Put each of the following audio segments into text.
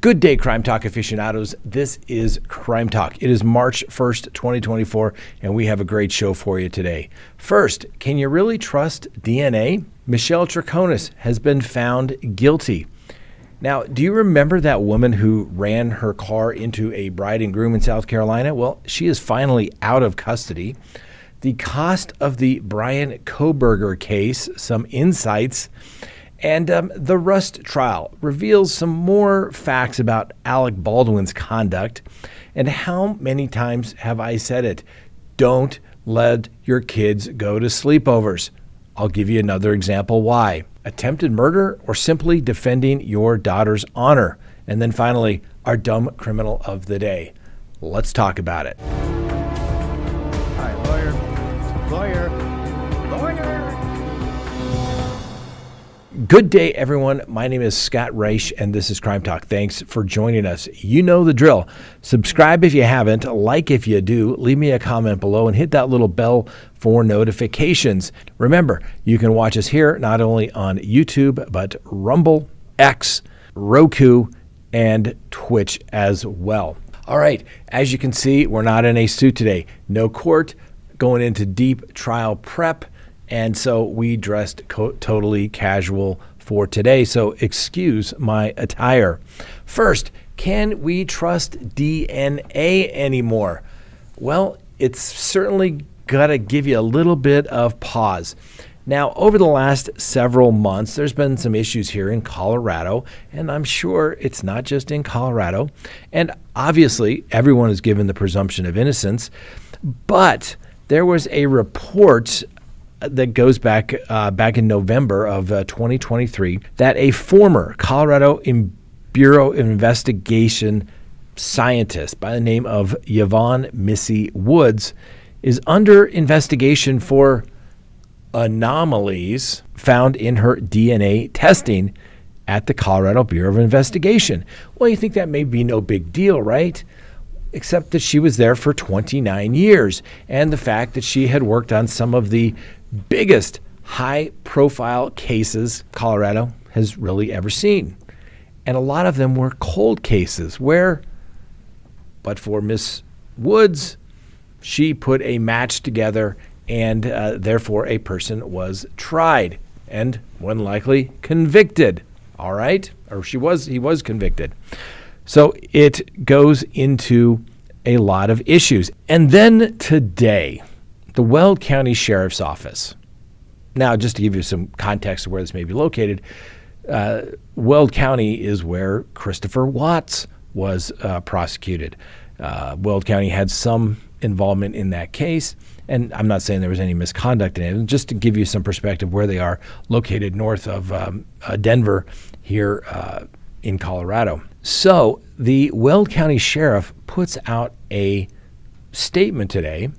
Good day, Crime Talk aficionados. This is Crime Talk. It is March 1st, 2024, and we have a great show for you today. First, can you really trust DNA? Michelle Troconis has been found guilty. Now, do you remember that woman who ran her car into a bride and groom in South Carolina? Well, she is finally out of custody. The cost of the Bryan Kohberger case, some insights, and the Rust trial reveals some more facts about Alec Baldwin's conduct. And how many times have I said it? Don't let your kids go to sleepovers. I'll give you another example why. Attempted murder or simply defending your daughter's honor. And then finally, our dumb criminal of the day. Let's talk about it. Hi, lawyer. Good day, everyone. My name is Scott Reich, and this is Crime Talk. Thanks for joining us. You know the drill. Subscribe if you haven't, like if you do, leave me a comment below, and hit that little bell for notifications. Remember, you can watch us here not only on YouTube, but Rumble, X, Roku, and Twitch as well. All right, as you can see, we're not in a suit today. No court, going into deep trial prep. And so we dressed totally casual for today. So excuse my attire. First, can we trust DNA anymore? Well, it's certainly got to give you a little bit of pause. Now, over the last several months, there's been some issues here in Colorado, and I'm sure it's not just in Colorado. And obviously, everyone is given the presumption of innocence. But there was a report that goes back in November of 2023 that a former Colorado Bureau of Investigation scientist by the name of Yvonne Missy Woods is under investigation for anomalies found in her DNA testing at the Colorado Bureau of Investigation. Well, you think that may be no big deal, right? Except that she was there for 29 years, and the fact that she had worked on some of the biggest high-profile cases Colorado has really ever seen. And a lot of them were cold cases where, but for Miss Woods, she put a match together, and therefore a person was tried and, when likely, convicted. All right? Or he was convicted. So it goes into a lot of issues. And then today, the Weld County Sheriff's Office. Now, just to give you some context of where this may be located, Weld County is where Christopher Watts was prosecuted. Weld County had some involvement in that case, and I'm not saying there was any misconduct in it. Just to give you some perspective where they are located north of Denver here in Colorado. So the Weld County Sheriff puts out a statement today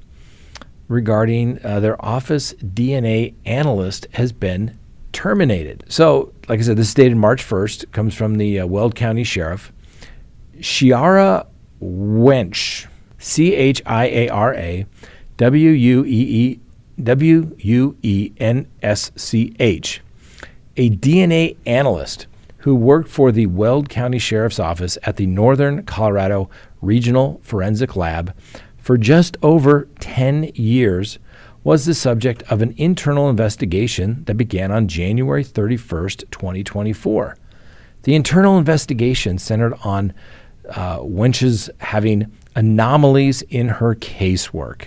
regarding their office DNA analyst has been terminated. So, like I said, this is dated March 1st, comes from the Weld County Sheriff. Chiara Wench, Chiara Wuensch, a DNA analyst who worked for the Weld County Sheriff's Office at the Northern Colorado Regional Forensic Lab for just over 10 years, was the subject of an internal investigation that began on January 31st, 2024. The internal investigation centered on Wensch's having anomalies in her casework.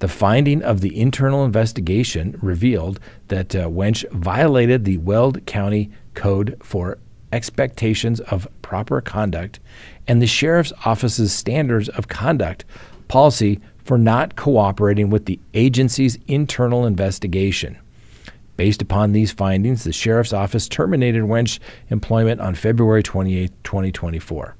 The finding of the internal investigation revealed that Wensch violated the Weld County Code for Expectations of Proper Conduct and the Sheriff's Office's Standards of Conduct policy for not cooperating with the agency's internal investigation. Based upon these findings, the Sheriff's Office terminated Wensch's employment on February 28, 2024.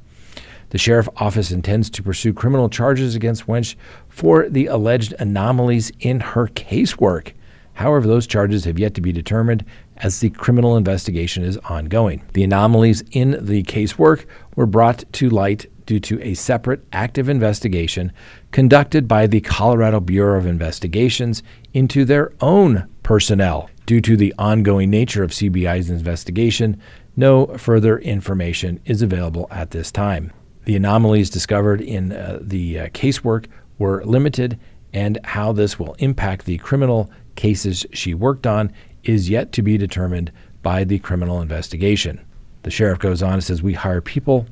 The Sheriff's Office intends to pursue criminal charges against Wensch for the alleged anomalies in her casework. However, those charges have yet to be determined as the criminal investigation is ongoing. The anomalies in the casework were brought to light due to a separate active investigation conducted by the Colorado Bureau of Investigations into their own personnel. Due to the ongoing nature of CBI's investigation, No further information is available at this time. The anomalies discovered in the casework were limited, and how this will impact the criminal cases she worked on is yet to be determined by the criminal investigation. The sheriff goes on and says, "We hire people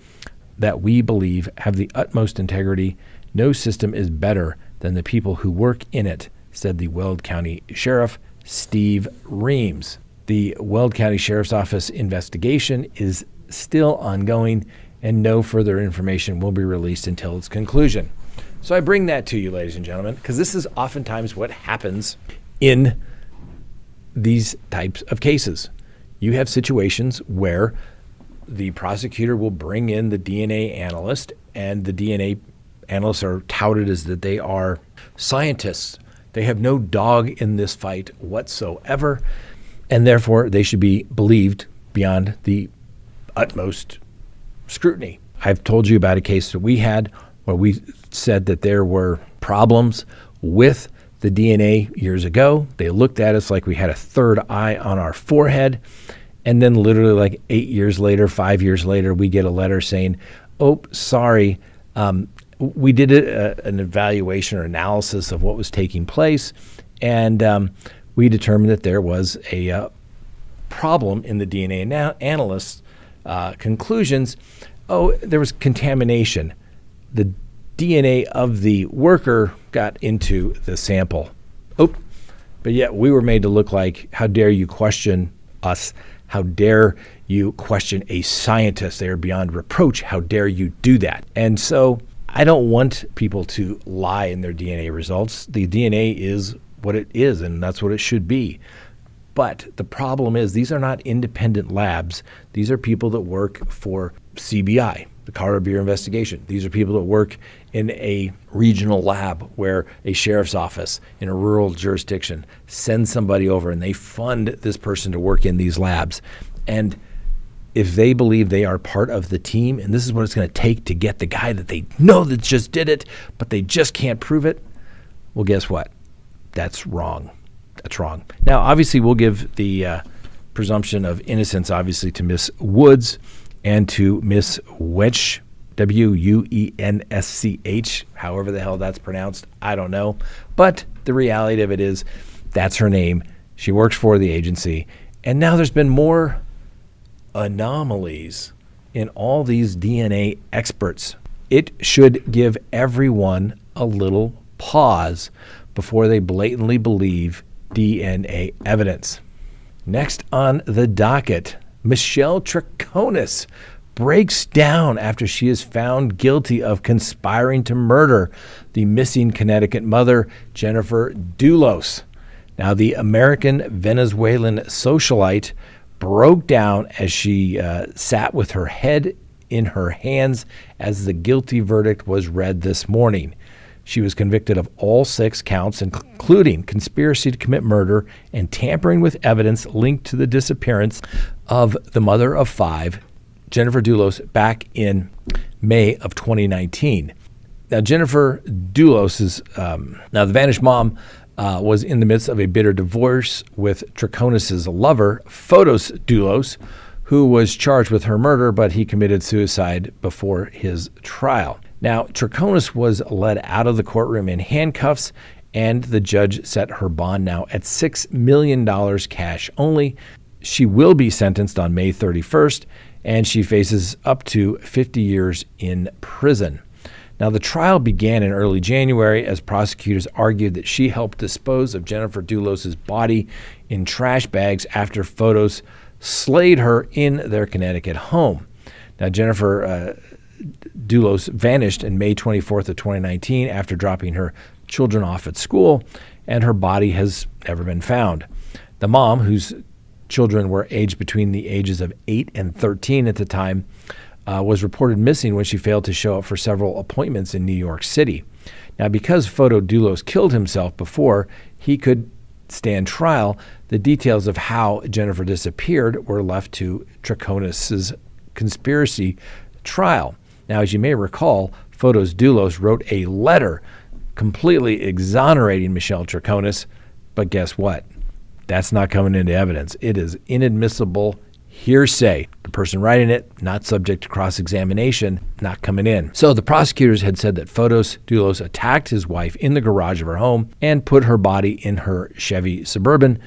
that we believe have the utmost integrity. No system is better than the people who work in it," said the Weld County Sheriff, Steve Reams. The Weld County Sheriff's Office investigation is still ongoing, and no further information will be released until its conclusion. So I bring that to you, ladies and gentlemen, because this is oftentimes what happens in these types of cases. You have situations where the prosecutor will bring in the DNA analyst, and the DNA analysts are touted as that they are scientists. They have no dog in this fight whatsoever, and therefore they should be believed beyond the utmost scrutiny. I've told you about a case that we had where we said that there were problems with the DNA years ago. They looked at us like we had a third eye on our forehead. And then literally like 8 years later, 5 years later, we get a letter saying, "Oh, sorry, we did an evaluation or analysis of what was taking place, and we determined that there was a problem in the DNA analyst's conclusions. Oh, there was contamination. The DNA of the worker got into the sample." Oh, but yet we were made to look like, how dare you question us? How dare you question a scientist? They are beyond reproach. How dare you do that? And so I don't want people to lie in their DNA results. The DNA is what it is, and that's what it should be. But the problem is these are not independent labs. These are people that work for CBI, the Colorado Bureau of Investigation. These are people that work in a regional lab where a sheriff's office in a rural jurisdiction sends somebody over, and they fund this person to work in these labs. And if they believe they are part of the team, and this is what it's going to take to get the guy that they know that just did it, but they just can't prove it, well, guess what? That's wrong. That's wrong. Now, obviously, we'll give the presumption of innocence, obviously, to Miss Woods and to Miss Wensch, Wuensch, however the hell that's pronounced, I don't know. But the reality of it is that's her name. She works for the agency. And now there's been more anomalies in all these DNA experts. It should give everyone a little pause before they blatantly believe DNA evidence. Next on the docket, Michelle Troconis breaks down after she is found guilty of conspiring to murder the missing Connecticut mother, Jennifer Dulos. Now, the American Venezuelan socialite broke down as she sat with her head in her hands as the guilty verdict was read this morning. She was convicted of all 6 counts, including conspiracy to commit murder and tampering with evidence linked to the disappearance of the mother of 5, Jennifer Dulos, back in May of 2019. Now, Jennifer Dulos now the vanished mom was in the midst of a bitter divorce with Troconis' lover, Fotis Dulos, who was charged with her murder, but he committed suicide before his trial. Now, Troconis was led out of the courtroom in handcuffs, and the judge set her bond now at $6 million cash only. She will be sentenced on May 31st, and she faces up to 50 years in prison. Now, the trial began in early January as prosecutors argued that she helped dispose of Jennifer Dulos' body in trash bags after Fotis slayed her in their Connecticut home. Now, Jennifer Dulos vanished in May 24th of 2019 after dropping her children off at school, and her body has never been found. The mom, whose children were aged between the ages of 8 and 13 at the time, was reported missing when she failed to show up for several appointments in New York City. Now, because Fotis Dulos killed himself before he could stand trial, the details of how Jennifer disappeared were left to Troconis' conspiracy trial. Now, as you may recall, Fotis Dulos wrote a letter completely exonerating Michelle Troconis, but guess what? That's not coming into evidence. It is inadmissible hearsay. The person writing it, not subject to cross-examination, not coming in. So the prosecutors had said that Fotis Dulos attacked his wife in the garage of her home and put her body in her Chevy Suburban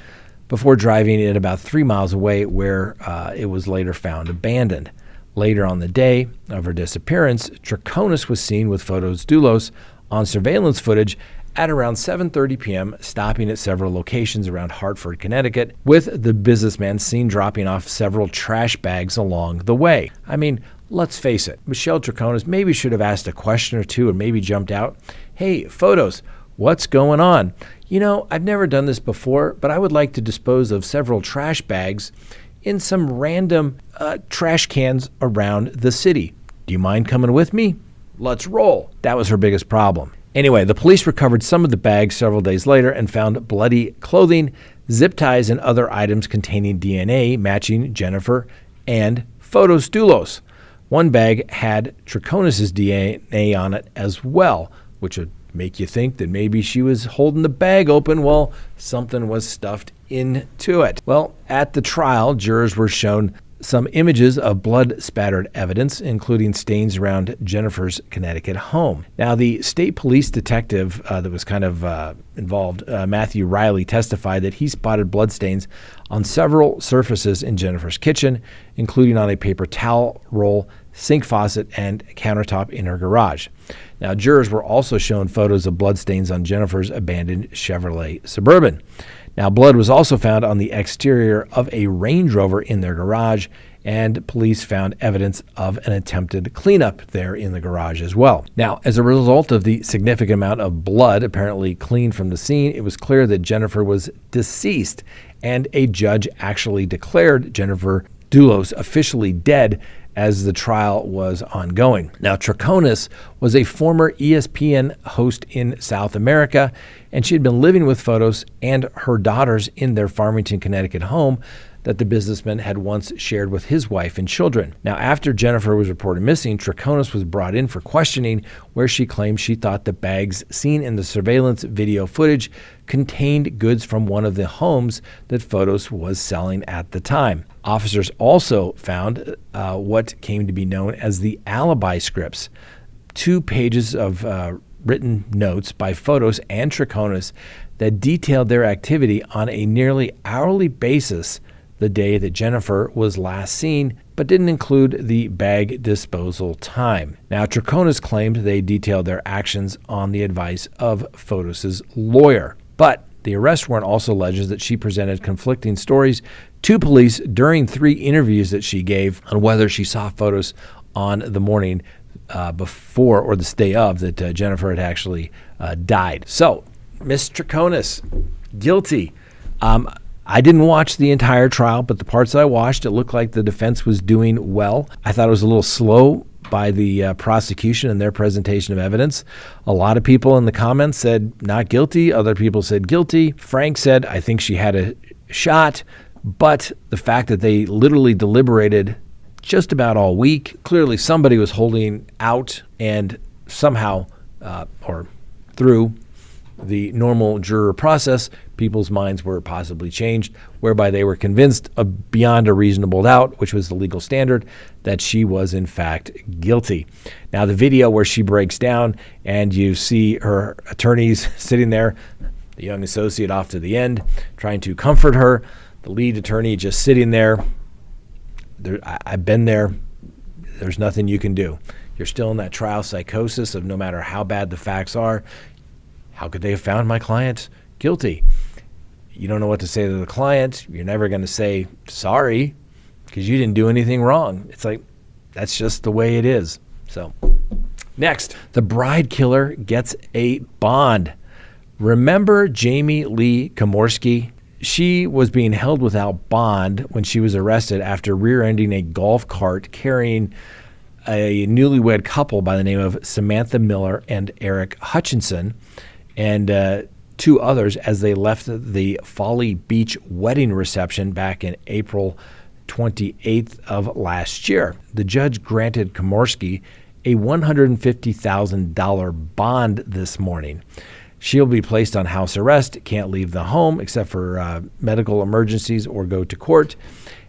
before driving it about 3 miles away, where it was later found abandoned. Later on the day of her disappearance, Troconis was seen with Fotis Dulos on surveillance footage at around 7:30 p.m., stopping at several locations around Hartford, Connecticut, with the businessman seen dropping off several trash bags along the way. I mean, let's face it, Michelle Troconis maybe should have asked a question or two and maybe jumped out. Hey, Fotis, what's going on? You know, I've never done this before, but I would like to dispose of several trash bags in some random trash cans around the city. Do you mind coming with me? Let's roll. That was her biggest problem. Anyway, the police recovered some of the bags several days later and found bloody clothing, zip ties, and other items containing DNA matching Jennifer and Fotis Dulos. One bag had Troconis' DNA on it as well, which would make you think that maybe she was holding the bag open while something was stuffed into it. Well, at the trial, jurors were shown some images of blood-spattered evidence, including stains around Jennifer's Connecticut home. Now, the state police detective that was kind of involved, Matthew Riley, testified that he spotted bloodstains on several surfaces in Jennifer's kitchen, including on a paper towel roll, sink faucet, and countertop in her garage. Now, jurors were also shown photos of bloodstains on Jennifer's abandoned Chevrolet Suburban. Now, blood was also found on the exterior of a Range Rover in their garage, and police found evidence of an attempted cleanup there in the garage as well. Now, as a result of the significant amount of blood apparently cleaned from the scene, it was clear that Jennifer was deceased, and a judge actually declared Jennifer Dulos officially dead as the trial was ongoing. Now, Troconis was a former ESPN host in South America, and she had been living with Fotis and her daughters in their Farmington, Connecticut home that the businessman had once shared with his wife and children. Now, after Jennifer was reported missing, Troconis was brought in for questioning, where she claimed she thought the bags seen in the surveillance video footage contained goods from one of the homes that Fotis was selling at the time. Officers also found what came to be known as the alibi scripts, 2 pages of written notes by Fotis and Troconis that detailed their activity on a nearly hourly basis the day that Jennifer was last seen, but didn't include the bag disposal time. Now, Troconis claimed they detailed their actions on the advice of Fotis' lawyer, but the arrest warrant also alleges that she presented conflicting stories to police during 3 interviews that she gave on whether she saw Fotis on the morning before or the day of that Jennifer had actually died. So, Miss Troconis, guilty. I didn't watch the entire trial, but the parts that I watched, it looked like the defense was doing well. I thought it was a little slow by the prosecution in their presentation of evidence. A lot of people in the comments said not guilty. Other people said guilty. Frank said, I think she had a shot. But the fact that they literally deliberated just about all week, clearly somebody was holding out, and somehow, or through the normal juror process, people's minds were possibly changed, whereby they were convinced beyond a reasonable doubt, which was the legal standard, that she was in fact guilty. Now, the video where she breaks down and you see her attorneys sitting there, the young associate off to the end, trying to comfort her, the lead attorney just sitting there. I've been there. There's nothing you can do. You're still in that trial psychosis of no matter how bad the facts are, how could they have found my client guilty? You don't know what to say to the client. You're never going to say sorry because you didn't do anything wrong. It's like, that's just the way it is. So, next, the bride killer gets a bond. Remember Jamie Lee Komorski? She was being held without bond when she was arrested after rear-ending a golf cart carrying a newlywed couple by the name of Samantha Miller and Eric Hutchinson, and 2 others as they left the Folly Beach wedding reception back in April 28th of last year. The judge granted Komorski a $150,000 bond this morning. She'll be placed on house arrest, can't leave the home except for medical emergencies or go to court.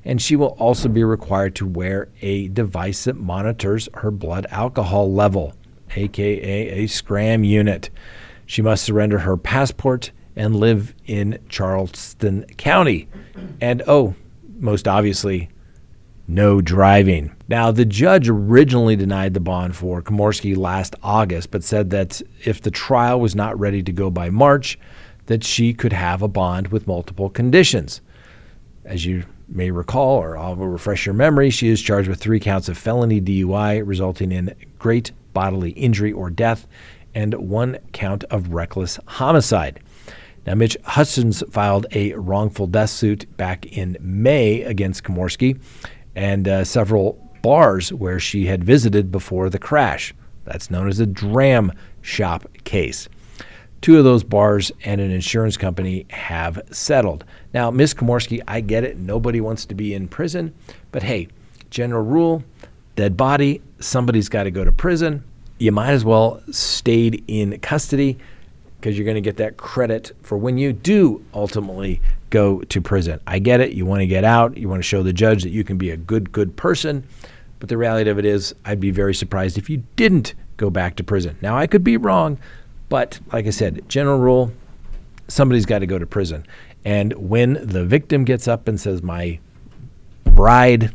And she will also be required to wear a device that monitors her blood alcohol level, aka a scram unit. She must surrender her passport and live in Charleston County. And most obviously, no driving. Now, the judge originally denied the bond for Komorski last August, but said that if the trial was not ready to go by March, that she could have a bond with multiple conditions. As you may recall, or I'll refresh your memory, she is charged with 3 counts of felony DUI resulting in great bodily injury or death and 1 count of reckless homicide. Now, Mitch Hutchins filed a wrongful death suit back in May against Komorski and several bars where she had visited before the crash. That's known as a dram shop case. 2 of those bars and an insurance company have settled. Now, Ms. Komorski, I get it. Nobody wants to be in prison. But hey, general rule, dead body, somebody's got to go to prison. You might as well stayed in custody because you're going to get that credit for when you do ultimately go to prison. I get it. You want to get out. You want to show the judge that you can be a good person. But the reality of it is, I'd be very surprised if you didn't go back to prison. Now, I could be wrong, but like I said, general rule, somebody's got to go to prison. And when the victim gets up and says, my bride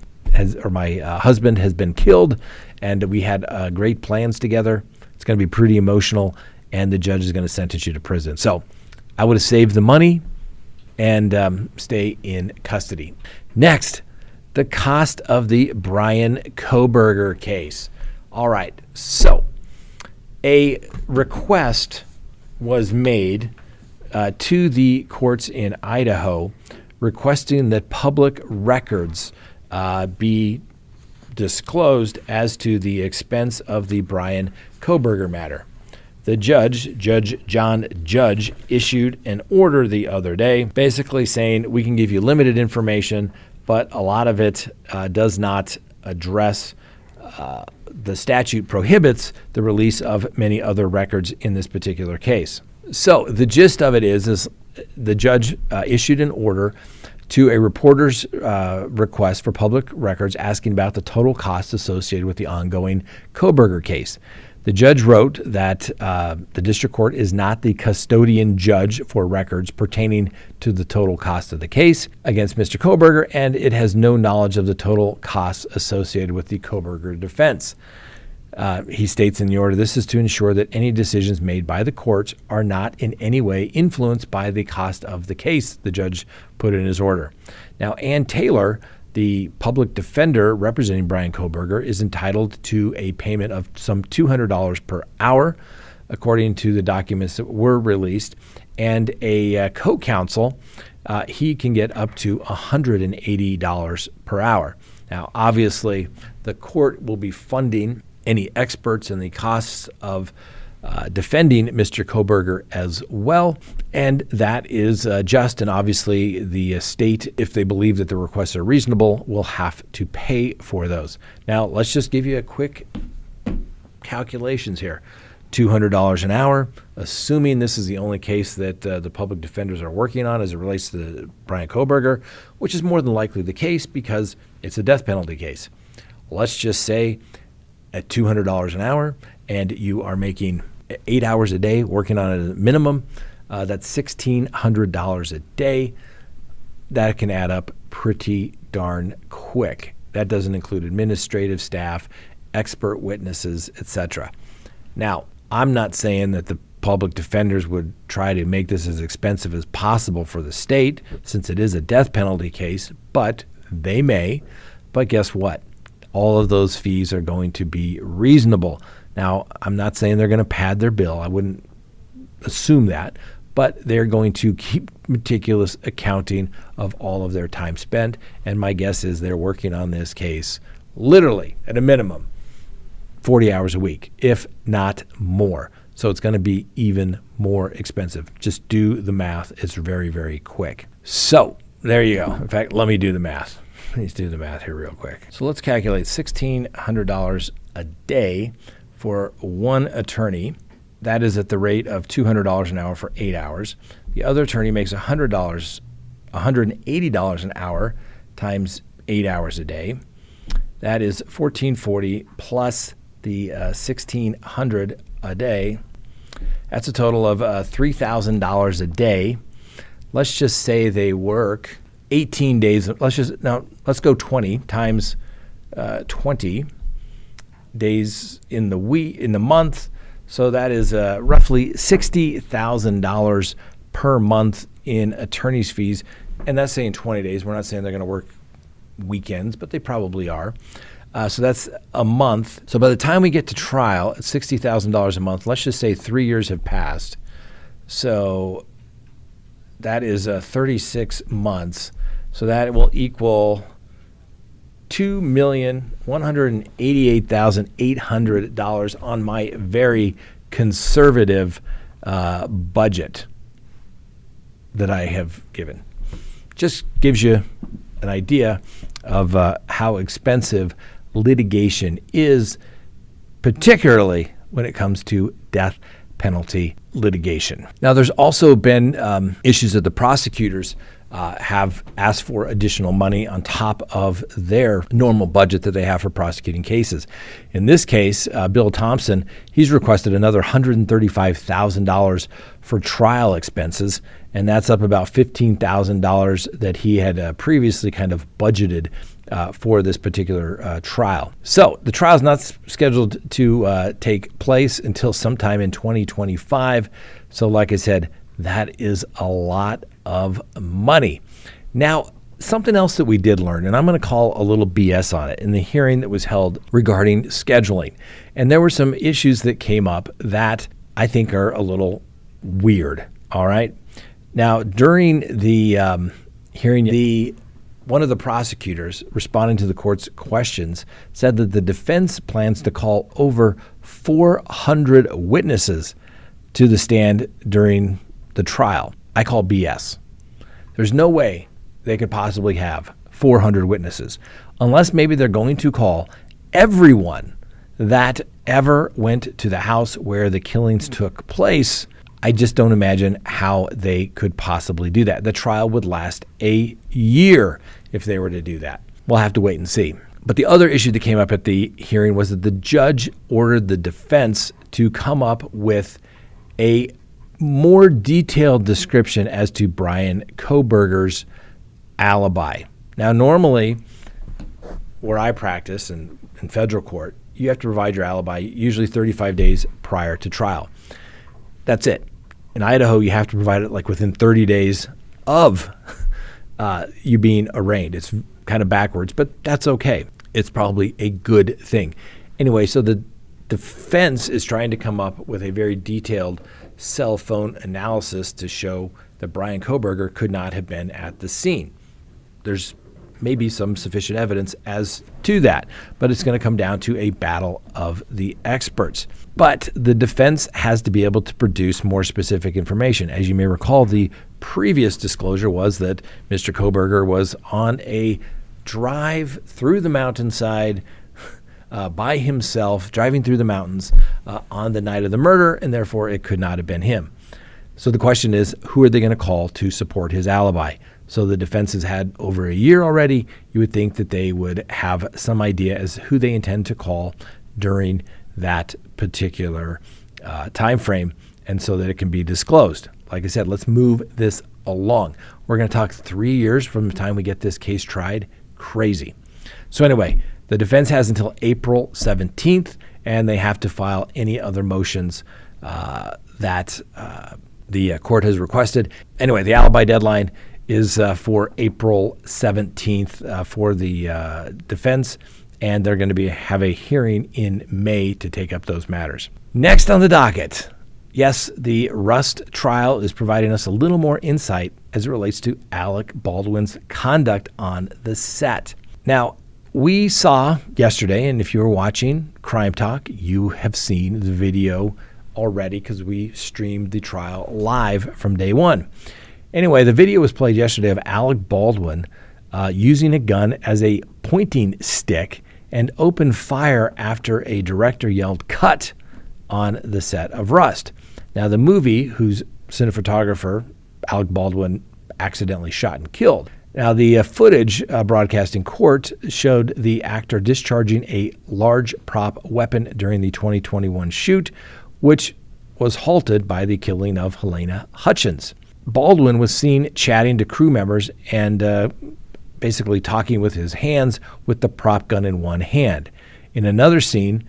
or my husband has been killed and we had great plans together, it's going to be pretty emotional, and the judge is going to sentence you to prison. So I would have saved the money and stay in custody. Next, the cost of the Bryan Kohberger case. All right, so a request was made to the courts in Idaho requesting that public records be disclosed as to the expense of the Bryan Kohberger matter. The Judge John Judge, issued an order the other day basically saying we can give you limited information, but a lot of it does not address the statute prohibits the release of many other records in this particular case. So the gist of it is the judge issued an order to a reporter's request for public records asking about the total costs associated with the ongoing Kohberger case. The judge wrote that the district court is not the custodian judge for records pertaining to the total cost of the case against Mr. Kohberger, and it has no knowledge of the total costs associated with the Kohberger defense. He states in the order, this is to ensure that any decisions made by the courts are not in any way influenced by the cost of the case, the judge put in his order. Now, Ann Taylor, the public defender representing Bryan Kohberger, is entitled to a payment of some $200 per hour, according to the documents that were released. And a co-counsel, he can get up to $180 per hour. Now, obviously, the court will be funding any experts in the costs of defending Mr. Kohberger as well, and that is just, and obviously the state, if they believe that the requests are reasonable, will have to pay for those. Now, let's just give you a quick calculations here. $200 an hour, assuming this is the only case that the public defenders are working on as it relates to Bryan Kohberger, which is more than likely the case because it's a death penalty case. Let's just say at $200 an hour, and you are making 8 hours a day working on it at a minimum, that's $1,600 a day. That can add up pretty darn quick. That doesn't include administrative staff, expert witnesses, etc. Now, I'm not saying that the public defenders would try to make this as expensive as possible for the state, since it is a death penalty case, but they may. But guess what? All of those fees are going to be reasonable. Now, I'm not saying they're going to pad their bill. I wouldn't assume that. But they're going to keep meticulous accounting of all of their time spent. And my guess is they're working on this case literally at a minimum 40 hours a week, if not more. So it's going to be even more expensive. Just do the math. It's very, very quick. So there you go. In fact, let me do the math. Let's do the math here real quick. So let's calculate $1,600 a day for one attorney. That is at the rate of $200 an hour for 8 hours. The other attorney makes $180 an hour times 8 hours a day. That is $1,440 plus the $1,600 a day. That's a total of $3,000 a day. Let's just say they work 18 days. Let's go 20 times 20 days in the month. So that is roughly $60,000 per month in attorney's fees. And that's saying 20 days. We're not saying they're going to work weekends, but they probably are. So that's a month. So by the time we get to trial at $60,000 a month, let's just say 3 years have passed. So that is 36 months. So that will equal $2,188,800 on my very conservative budget that I have given. Just gives you an idea of how expensive litigation is, particularly when it comes to death penalty litigation. Now, there's also been issues that the prosecutors have asked for additional money on top of their normal budget that they have for prosecuting cases. In this case, Bill Thompson, he's requested another $135,000 for trial expenses, and that's up about $15,000 that he had previously kind of budgeted for this particular trial. So the trial is not scheduled to take place until sometime in 2025. So like I said, that is a lot of money. Now, something else that we did learn, and I'm going to call a little BS on it, in the hearing that was held regarding scheduling. And there were some issues that came up that I think are a little weird, all right? Now, during the hearing, one of the prosecutors responding to the court's questions said that the defense plans to call over 400 witnesses to the stand during the trial. I call BS. There's no way they could possibly have 400 witnesses unless maybe they're going to call everyone that ever went to the house where the killings took place. I just don't imagine how they could possibly do that. The trial would last a year if they were to do that. We'll have to wait and see. But the other issue that came up at the hearing was that the judge ordered the defense to come up with a more detailed description as to Bryan Kohberger's alibi. Now, normally, where I practice in federal court, you have to provide your alibi usually 35 days prior to trial. That's it. In Idaho, you have to provide it like within 30 days of you being arraigned. It's kind of backwards, but that's okay. It's probably a good thing. Anyway, so the defense is trying to come up with a very detailed cell phone analysis to show that Bryan Kohberger could not have been at the scene. There's maybe some sufficient evidence as to that, but it's going to come down to a battle of the experts. But the defense has to be able to produce more specific information. As you may recall, the previous disclosure was that Mr. Kohberger was on a drive through the mountainside by himself, driving through the mountains on the night of the murder, and therefore it could not have been him. So the question is, who are they going to call to support his alibi? So the defense has had over a year already. You would think that they would have some idea as to who they intend to call during that particular time frame, and so that it can be disclosed. Like I said, let's move this along. We're going to talk 3 years from the time we get this case tried. Crazy. So anyway, the defense has until April 17th, and they have to file any other motions that the court has requested. Anyway, the alibi deadline is for April 17th for the defense, and they're going to have a hearing in May to take up those matters. Next on the docket, yes, the Rust trial is providing us a little more insight as it relates to Alec Baldwin's conduct on the set. Now, we saw yesterday, and if you were watching CrimeTalk, you have seen the video already because we streamed the trial live from day one. Anyway, the video was played yesterday of Alec Baldwin using a gun as a pointing stick and opened fire after a director yelled "cut" on the set of Rust. Now, the movie, whose cinematographer, Alec Baldwin, accidentally shot and killed. Now, the footage broadcast in court showed the actor discharging a large prop weapon during the 2021 shoot, which was halted by the killing of Helena Hutchins. Baldwin was seen chatting to crew members and basically talking with his hands with the prop gun in one hand. In another scene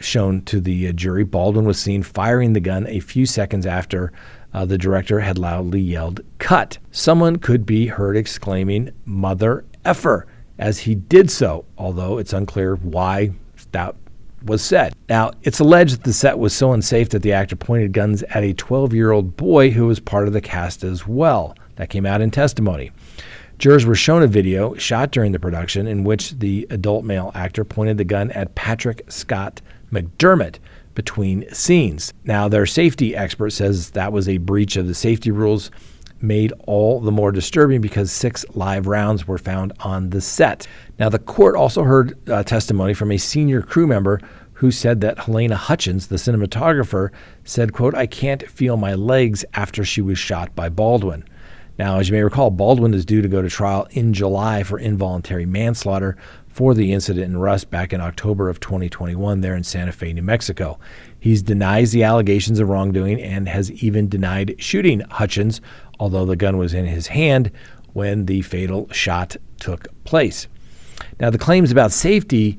shown to the jury, Baldwin was seen firing the gun a few seconds after the director had loudly yelled, "Cut." Someone could be heard exclaiming, "Mother effer," as he did so, although it's unclear why that was said. Now, it's alleged that the set was so unsafe that the actor pointed guns at a 12-year-old boy who was part of the cast as well. That came out in testimony. Jurors were shown a video shot during the production in which the adult male actor pointed the gun at Patrick Scott McDermott between scenes. Now, their safety expert says that was a breach of the safety rules, made all the more disturbing because 6 live rounds were found on the set. Now, the court also heard testimony from a senior crew member who said that Helena Hutchins, the cinematographer, said, quote, "I can't feel my legs after she was shot by Baldwin." Now, as you may recall, Baldwin is due to go to trial in July for involuntary manslaughter for the incident in Rust back in October of 2021 there in Santa Fe, New Mexico. He denies the allegations of wrongdoing and has even denied shooting Hutchins, although the gun was in his hand when the fatal shot took place. Now, the claims about safety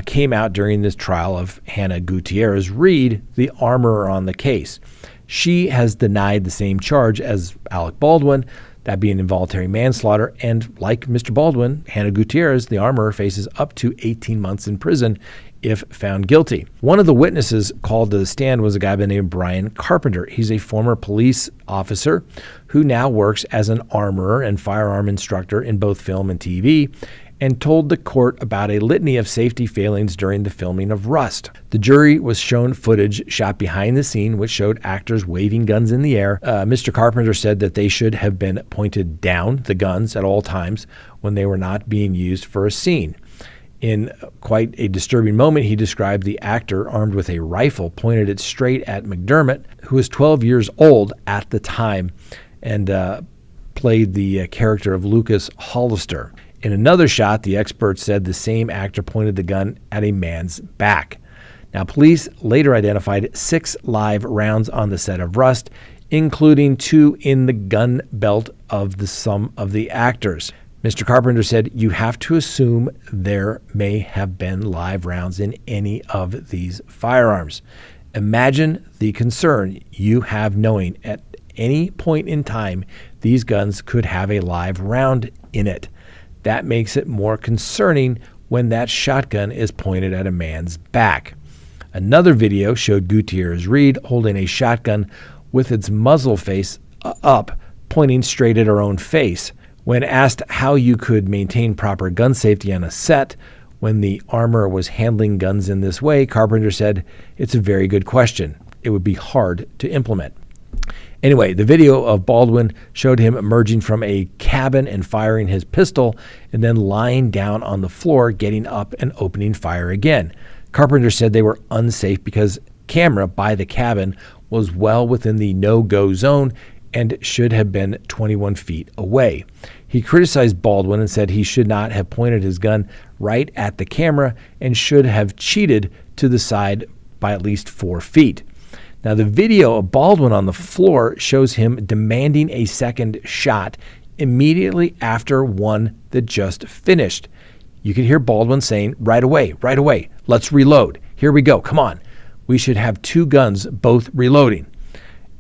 came out during this trial of Hannah Gutierrez Reed, the armorer on the case. She has denied the same charge as Alec Baldwin, that being involuntary manslaughter, and like Mr. Baldwin, Hannah Gutierrez, the armorer, faces up to 18 months in prison if found guilty. One of the witnesses called to the stand was a guy by the name of Bryan Kohberger. He's a former police officer who now works as an armorer and firearm instructor in both film and TV, and told the court about a litany of safety failings during the filming of Rust. The jury was shown footage shot behind the scene, which showed actors waving guns in the air. Mr. Carpenter said that they should have been pointed down, the guns, at all times when they were not being used for a scene. In quite a disturbing moment, he described the actor armed with a rifle, pointed it straight at McDermott, who was 12 years old at the time and played the character of Lucas Hollister. In another shot, the expert said the same actor pointed the gun at a man's back. Now, police later identified 6 live rounds on the set of Rust, including 2 in the gun belt of some of the actors. Mr. Carpenter said, "You have to assume there may have been live rounds in any of these firearms. Imagine the concern you have knowing at any point in time these guns could have a live round in it. That makes it more concerning when that shotgun is pointed at a man's back." Another video showed Gutierrez Reed holding a shotgun with its muzzle face up, pointing straight at her own face. When asked how you could maintain proper gun safety on a set when the armorer was handling guns in this way, Carpenter said, "It's a very good question. It would be hard to implement." Anyway, the video of Baldwin showed him emerging from a cabin and firing his pistol and then lying down on the floor, getting up and opening fire again. Carpenter said they were unsafe because camera by the cabin was well within the no-go zone and should have been 21 feet away. He criticized Baldwin and said he should not have pointed his gun right at the camera and should have cheated to the side by at least 4 feet. Now, the video of Baldwin on the floor shows him demanding a second shot immediately after one that just finished. You can hear Baldwin saying, right away, let's reload. Here we go, come on. We should have 2 guns both reloading."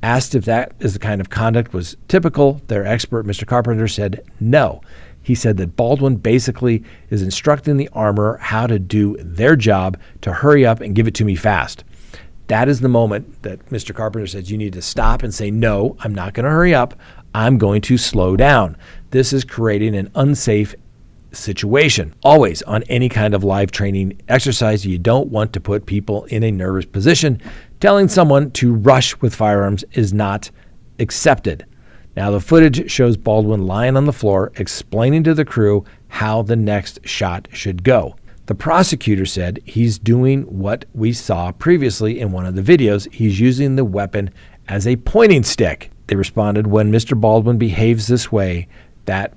Asked if that is the kind of conduct was typical, their expert, Mr. Carpenter, said no. He said that Baldwin basically is instructing the armorer how to do their job to hurry up and give it to me fast. That is the moment that Mr. Carpenter says you need to stop and say, "No, I'm not going to hurry up. I'm going to slow down." This is creating an unsafe situation. Always on any kind of live training exercise, you don't want to put people in a nervous position. Telling someone to rush with firearms is not accepted. Now, the footage shows Baldwin lying on the floor, explaining to the crew how the next shot should go. The prosecutor said he's doing what we saw previously in one of the videos. He's using the weapon as a pointing stick. They responded, when Mr. Baldwin behaves this way, that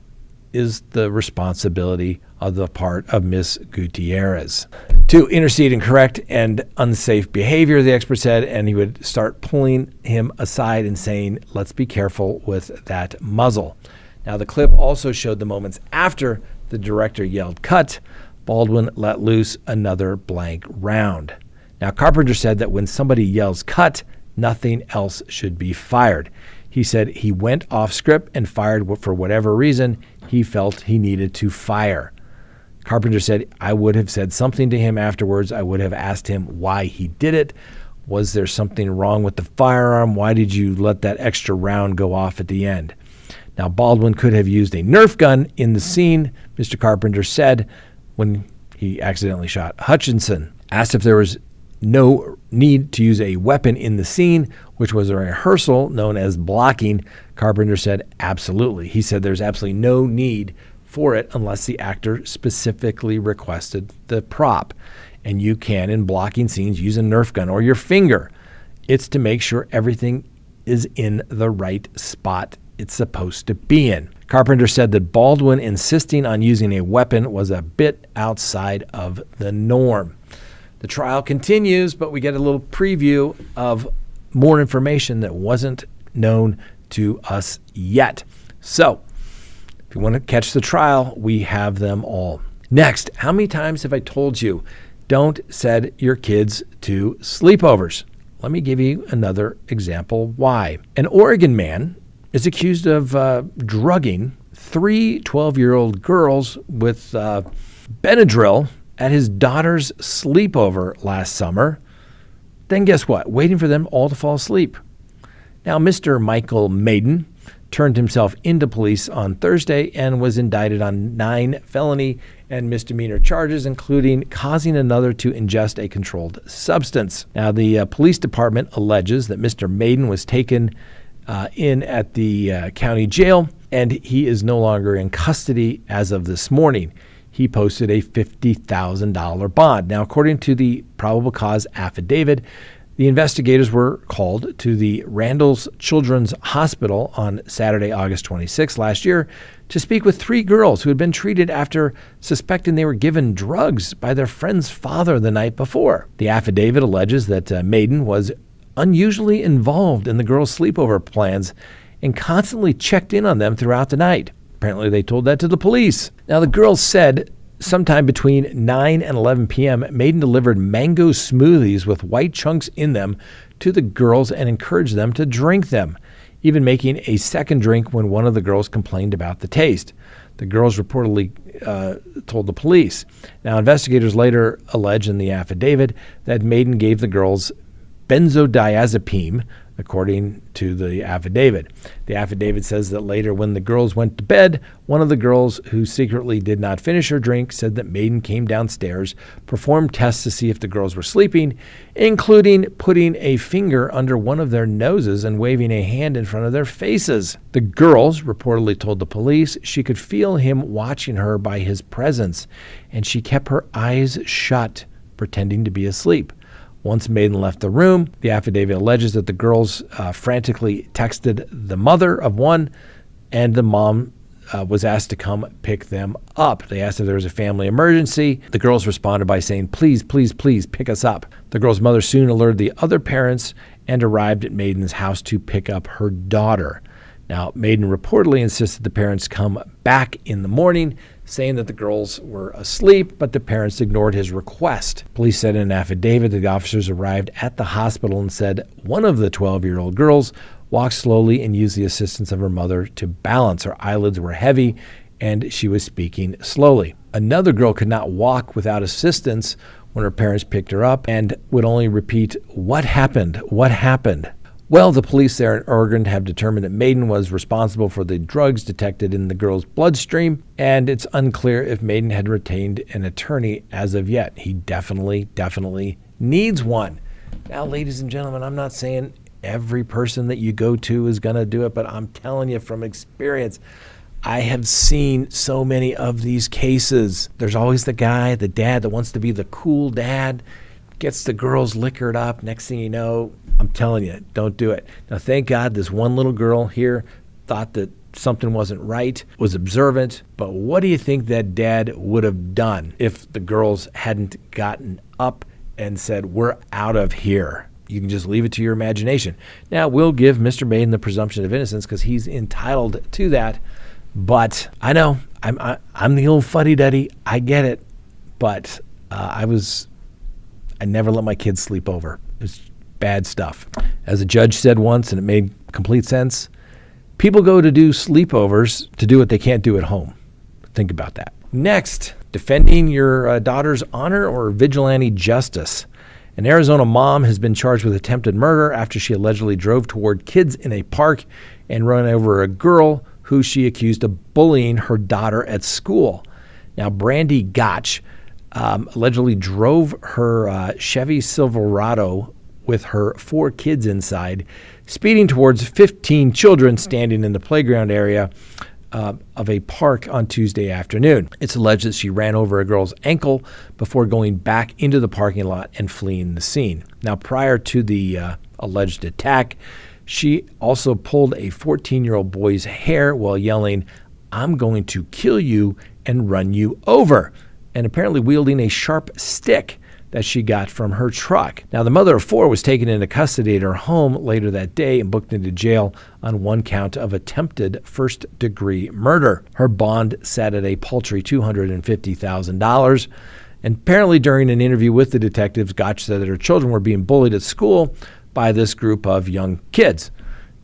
is the responsibility of the part of Miss Gutierrez. To intercede in correct and unsafe behavior, the expert said, and he would start pulling him aside and saying, let's be careful with that muzzle. Now, the clip also showed the moments after the director yelled cut, Baldwin let loose another blank round. Now, Kohberger said that when somebody yells cut, nothing else should be fired. He said he went off script and fired for whatever reason he felt he needed to fire. Kohberger said, I would have said something to him afterwards. I would have asked him why he did it. Was there something wrong with the firearm? Why did you let that extra round go off at the end? Now, Baldwin could have used a Nerf gun in the scene, Mr. Kohberger said, when he accidentally shot Hutchinson. Asked if there was no need to use a weapon in the scene, which was a rehearsal known as blocking, Kohberger said absolutely. He said there's absolutely no need for it unless the actor specifically requested the prop. And you can, in blocking scenes, use a Nerf gun or your finger. It's to make sure everything is in the right spot it's supposed to be in. Kohberger said that Baldwin insisting on using a weapon was a bit outside of the norm. The trial continues, but we get a little preview of more information that wasn't known to us yet. So, if you want to catch the trial, we have them all. Next, how many times have I told you, don't send your kids to sleepovers? Let me give you another example why. An Oregon man is accused of drugging 3 12-year-old girls with Benadryl at his daughter's sleepover last summer. Then guess what? Waiting for them all to fall asleep. Now, Mr. Michael Maiden turned himself into police on Thursday and was indicted on 9 felony and misdemeanor charges, including causing another to ingest a controlled substance. Now, the police department alleges that Mr. Maiden was taken in at the county jail, and he is no longer in custody as of this morning. He posted a $50,000 bond. Now, according to the probable cause affidavit, the investigators were called to the Randall's Children's Hospital on Saturday, August 26 last year to speak with 3 girls who had been treated after suspecting they were given drugs by their friend's father the night before. The affidavit alleges that Maiden was unusually involved in the girls' sleepover plans and constantly checked in on them throughout the night. Apparently, they told that to the police. Now, the girls said sometime between 9 and 11 p.m., Maiden delivered mango smoothies with white chunks in them to the girls and encouraged them to drink them, even making a second drink when one of the girls complained about the taste. The girls reportedly told the police. Now, investigators later alleged in the affidavit that Maiden gave the girls benzodiazepine, according to the affidavit. The affidavit says that later when the girls went to bed, one of the girls who secretly did not finish her drink said that Maiden came downstairs, performed tests to see if the girls were sleeping, including putting a finger under one of their noses and waving a hand in front of their faces. The girls reportedly told the police she could feel him watching her by his presence, and she kept her eyes shut, pretending to be asleep. Once Maiden left the room, the affidavit alleges that the girls frantically texted the mother of one, and the mom was asked to come pick them up. They asked if there was a family emergency. The girls responded by saying, please, please, please pick us up. The girl's mother soon alerted the other parents and arrived at Maiden's house to pick up her daughter. Now, Maiden reportedly insisted the parents come back in the morning, saying that the girls were asleep, but the parents ignored his request. Police said in an affidavit that the officers arrived at the hospital and said one of the 12-year-old girls walked slowly and used the assistance of her mother to balance. Her eyelids were heavy, and she was speaking slowly. Another girl could not walk without assistance when her parents picked her up and would only repeat, "What happened? What happened?" Well, the police there in Oregon have determined that Maiden was responsible for the drugs detected in the girl's bloodstream, and it's unclear if Maiden had retained an attorney as of yet. He definitely needs one. Now, ladies and gentlemen, I'm not saying every person that you go to is going to do it, but I'm telling you from experience, I have seen so many of these cases. There's always the guy, the dad that wants to be the cool dad, gets the girls liquored up. Next thing you know, I'm telling you, don't do it. Now, thank God this one little girl here thought that something wasn't right, was observant. But what do you think that dad would have done if the girls hadn't gotten up and said, we're out of here? You can just leave it to your imagination. Now, we'll give Mr. Baden the presumption of innocence because he's entitled to that. But I know I'm the old fuddy-duddy. I get it. But I never let my kids sleep over. It was bad stuff. As a judge said once, and it made complete sense, people go to do sleepovers to do what they can't do at home. Think about that. Next, defending your daughter's honor or vigilante justice. An Arizona mom has been charged with attempted murder after she allegedly drove toward kids in a park and run over a girl who she accused of bullying her daughter at school. Now, Brandy Gotch allegedly drove her Chevy Silverado with her 4 kids inside, speeding towards 15 children standing in the playground area of a park on Tuesday afternoon. It's alleged that she ran over a girl's ankle before going back into the parking lot and fleeing the scene. Now, prior to the alleged attack, she also pulled a 14-year-old boy's hair while yelling, "I'm going to kill you and run you over," and apparently wielding a sharp stick that she got from her truck. Now, the mother of 4 was taken into custody at her home later that day and booked into jail on 1 count of attempted first-degree murder. Her bond sat at a paltry $250,000. And apparently during an interview with the detectives, Gotch said that her children were being bullied at school by this group of young kids,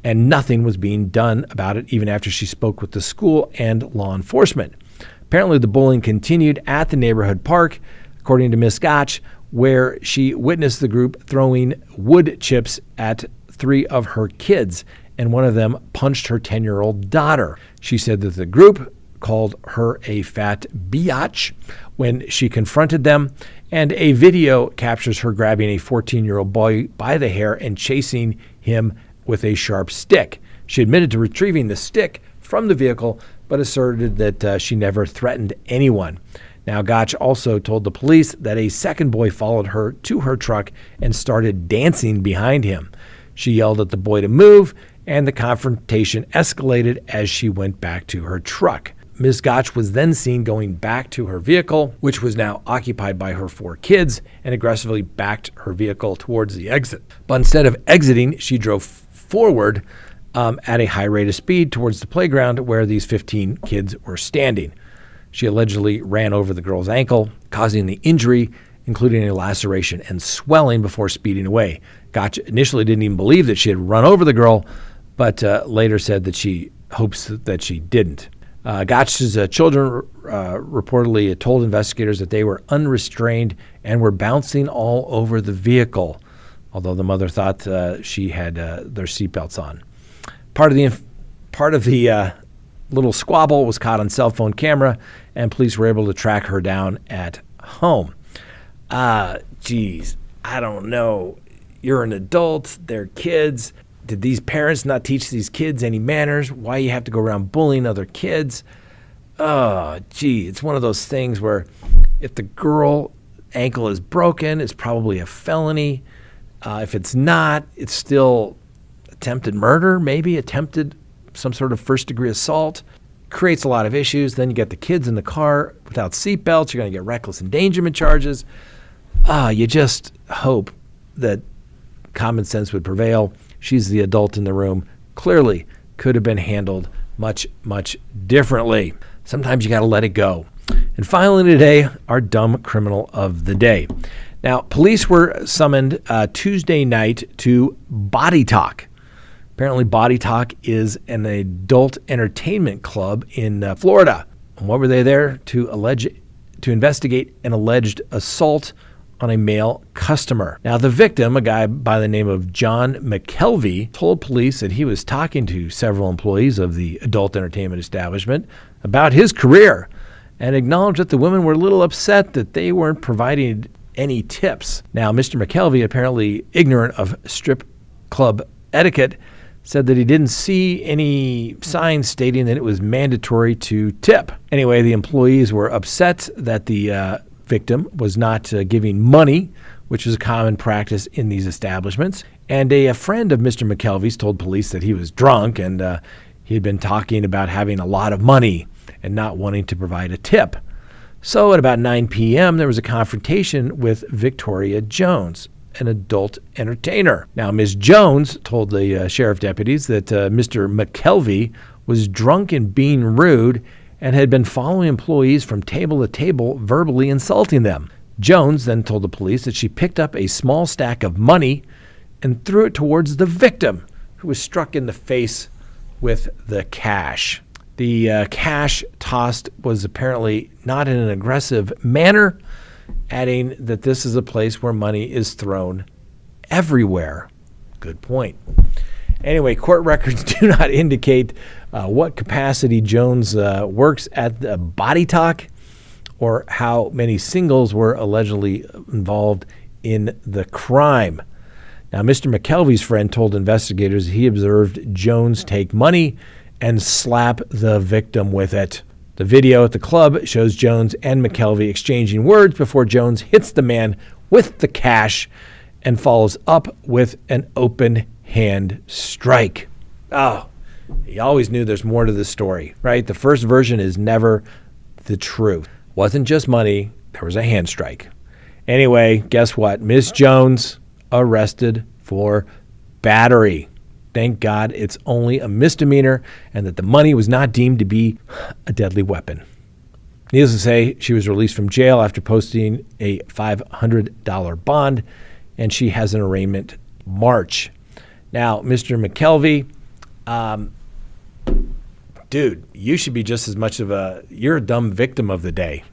and nothing was being done about it even after she spoke with the school and law enforcement. Apparently the bullying continued at the neighborhood park, according to Ms. Gotch, where she witnessed the group throwing wood chips at 3 of her kids, and one of them punched her 10-year-old daughter. She said that the group called her a fat biatch when she confronted them, and a video captures her grabbing a 14-year-old boy by the hair and chasing him with a sharp stick. She admitted to retrieving the stick from the vehicle, but asserted that she never threatened anyone. Now, Gotch also told the police that a second boy followed her to her truck and started dancing behind him. She yelled at the boy to move, and the confrontation escalated as she went back to her truck. Ms. Gotch was then seen going back to her vehicle, which was now occupied by her 4 kids, and aggressively backed her vehicle towards the exit. But instead of exiting, she drove forward at a high rate of speed towards the playground where these 15 kids were standing. She allegedly ran over the girl's ankle, causing the injury, including a laceration and swelling, before speeding away. Gotch initially didn't even believe that she had run over the girl, but later said that she hopes that she didn't. Gotch's children reportedly told investigators that they were unrestrained and were bouncing all over the vehicle, although the mother thought she had their seatbelts on. Part of the little squabble was caught on cell phone camera, and police were able to track her down at home. Geez, I don't know. You're an adult, they're kids. Did these parents not teach these kids any manners? Why you have to go around bullying other kids? Oh, gee, it's one of those things where if the girl ankle is broken, it's probably a felony. If it's not, it's still attempted murder, maybe attempted some sort of first-degree assault. Creates a lot of issues. Then you get the kids in the car without seatbelts. You're going to get reckless endangerment charges. You just hope that common sense would prevail. She's the adult in the room. Clearly could have been handled much, much differently. Sometimes you got to let it go. And finally today, our dumb criminal of the day. Now, police were summoned Tuesday night to Body Talk. Apparently, Body Talk is an adult entertainment club in Florida. And what were they there to investigate an alleged assault on a male customer? Now, the victim, a guy by the name of John McKelvey, told police that he was talking to several employees of the adult entertainment establishment about his career, and acknowledged that the women were a little upset that they weren't providing any tips. Now, Mr. McKelvey, apparently ignorant of strip club etiquette, said that he didn't see any signs stating that it was mandatory to tip. Anyway, the employees were upset that the victim was not giving money, which is a common practice in these establishments. And a friend of Mr. McKelvey's told police that he was drunk and he had been talking about having a lot of money and not wanting to provide a tip. So at about 9 p.m., there was a confrontation with Victoria Jones, an adult entertainer. Now, Ms. Jones told the sheriff deputies that Mr. McKelvey was drunk and being rude and had been following employees from table to table, verbally insulting them. Jones then told the police that she picked up a small stack of money and threw it towards the victim, who was struck in the face with the cash. The cash tossed was apparently not in an aggressive manner, adding that this is a place where money is thrown everywhere. Good point. Anyway, court records do not indicate what capacity Jones works at the Body Talk or how many singles were allegedly involved in the crime. Now, Mr. McKelvey's friend told investigators he observed Jones take money and slap the victim with it. The video at the club shows Jones and McKelvey exchanging words before Jones hits the man with the cash and follows up with an open hand strike. Oh, he always knew there's more to the story, right? The first version is never the truth. Wasn't just money, there was a hand strike. Anyway, guess what? Miss Jones arrested for battery. Thank God it's only a misdemeanor and that the money was not deemed to be a deadly weapon. Needless to say, she was released from jail after posting a $500 bond, and she has an arraignment March. Now, Mr. McKelvey, dude, you should be just as much of you're a dumb victim of the day.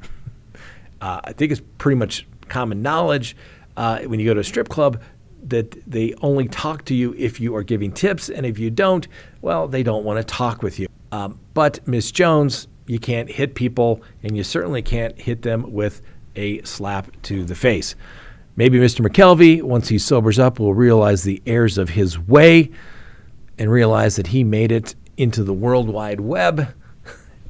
I think it's pretty much common knowledge when you go to a strip club that they only talk to you if you are giving tips, and if you don't, well, they don't want to talk with you. But Miss Jones, you can't hit people, and you certainly can't hit them with a slap to the face. Maybe Mr. McKelvey, once he sobers up, will realize the errors of his way and realize that he made it into the World Wide Web.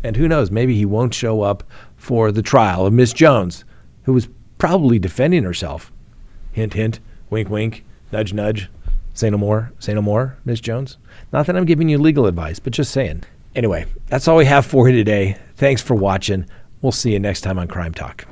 And who knows, maybe he won't show up for the trial of Miss Jones, who was probably defending herself. Hint, hint, wink, wink, nudge, nudge. Say no more, Miss Jones. Not that I'm giving you legal advice, but just saying. Anyway, that's all we have for you today. Thanks for watching. We'll see you next time on Crime Talk.